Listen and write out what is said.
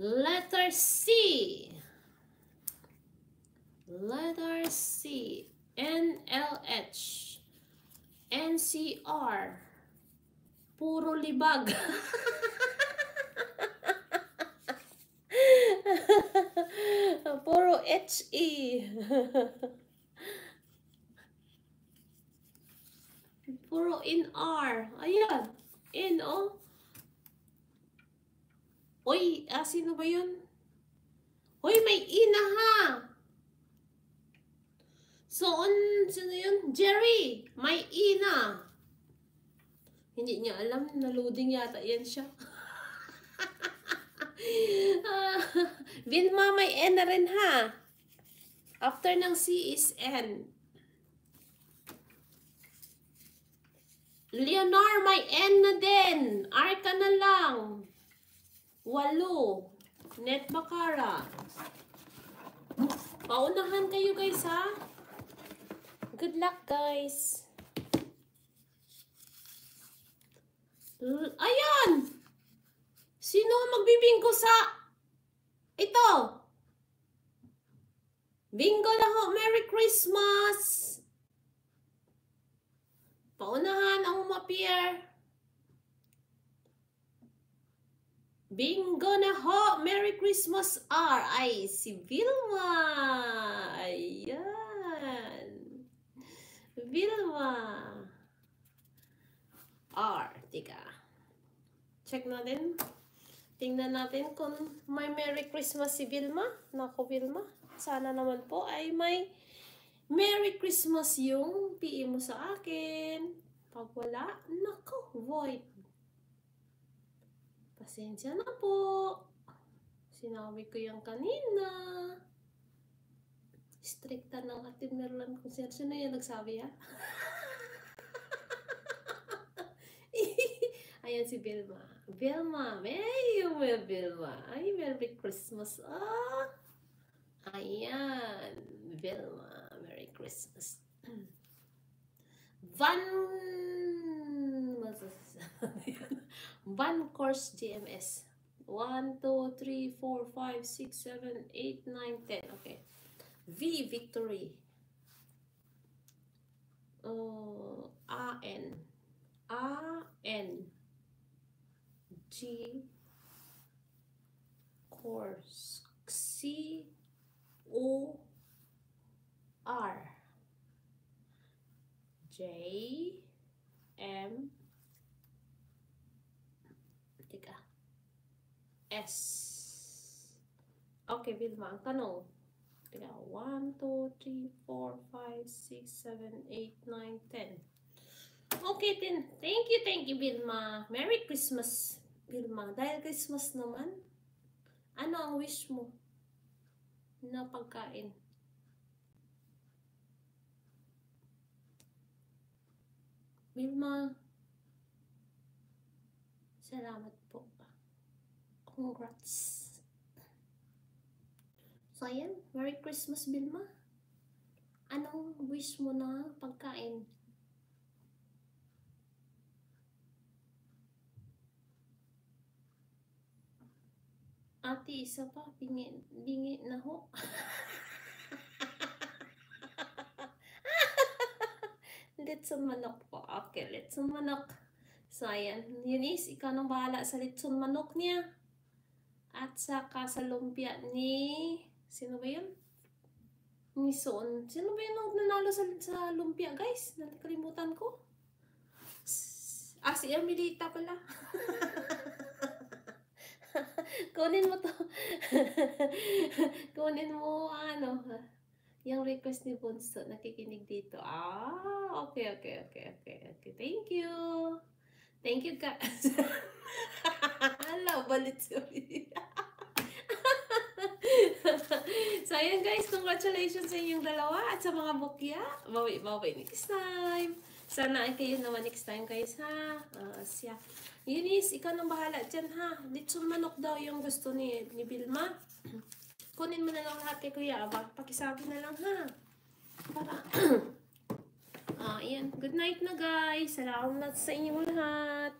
Letter C. Letter C. NLH. NCR. Puro libag. Puro HE. Puro in R. Ayan. In, oh. Uy, sino ba yun? Uy, may ina ha. So, sino yun? Jerry, may ina. Hindi niya alam, naloading yata yan siya. Vilma, may N na rin ha. After ng C is N. Leonor, may N na din. R ka na lang. 8. Net Bacara. Paunahan kayo guys ha. Good luck guys. Ayan! Sino magbibingko sa ito? Bingo na ho. Merry Christmas! Paunahan ang umappear. Bingo na ho! Merry Christmas R. Ay, si Vilma. Ayan. Vilma. R. Tika. Check natin. Tingnan natin kung may Merry Christmas si Vilma. Naku, Vilma. Sana naman po ay may Merry Christmas yung PE mo sa akin. Pag wala, naku, void. Pasensya na po. Sinabi ko yung kanina. Stricta ng Ate Merlan kung sino yung nagsabi ha. Ayan si Vilma. Vilma, may Vilma. Ay, Merry Christmas. Ayan. Vilma, Merry Christmas. Van Course GMS. 1, 2, 3, 4, 5, 6, 7, 8, 9, 10. Okay. V Victory. AN. G Course. COR. J M S. Okay, Vilma, ang tanong. 1, 2, 3, 4, 5, 6, 7, 8, 9, 10. Okay, then. Thank you, Vilma. Merry Christmas, Vilma. Dahil Christmas naman, ano ang wish mo na pagkain? Vilma, salamat po. Congrats. So, ayan. Merry Christmas, Vilma. Anong wish mo na pagkain? Ate, isa pa. Bingi na ho. Litson manok po. Okay, litson manok. So, ayan. Eunice, ikaw nang bahala sa litson manok niya. At saka sa lumpia ni... Sino ba yun? Ni Son. Sino ba yun ang nanalo sa lumpia, guys? Nakalimutan ko. Si Emilita pala. Kunin mo to. Kunin mo, yung request ni Bunso. Nakikinig dito. Okay. Thank you. Thank you, guys. Hala, balit sorry. So, ayan guys. Congratulations sa inyong dalawa at sa mga bukya. Bawi next time. Sana ay kayo naman next time, guys, ha? Siya. Eunice, ikaw nang bahala dyan, ha? Litson manok daw yung gusto ni Vilma. Kunin mo na lang lahat kay Kuya Aba. Pakisabi na lang, ha? Para... ayan. Good night na, guys. Salamat sa inyong lahat.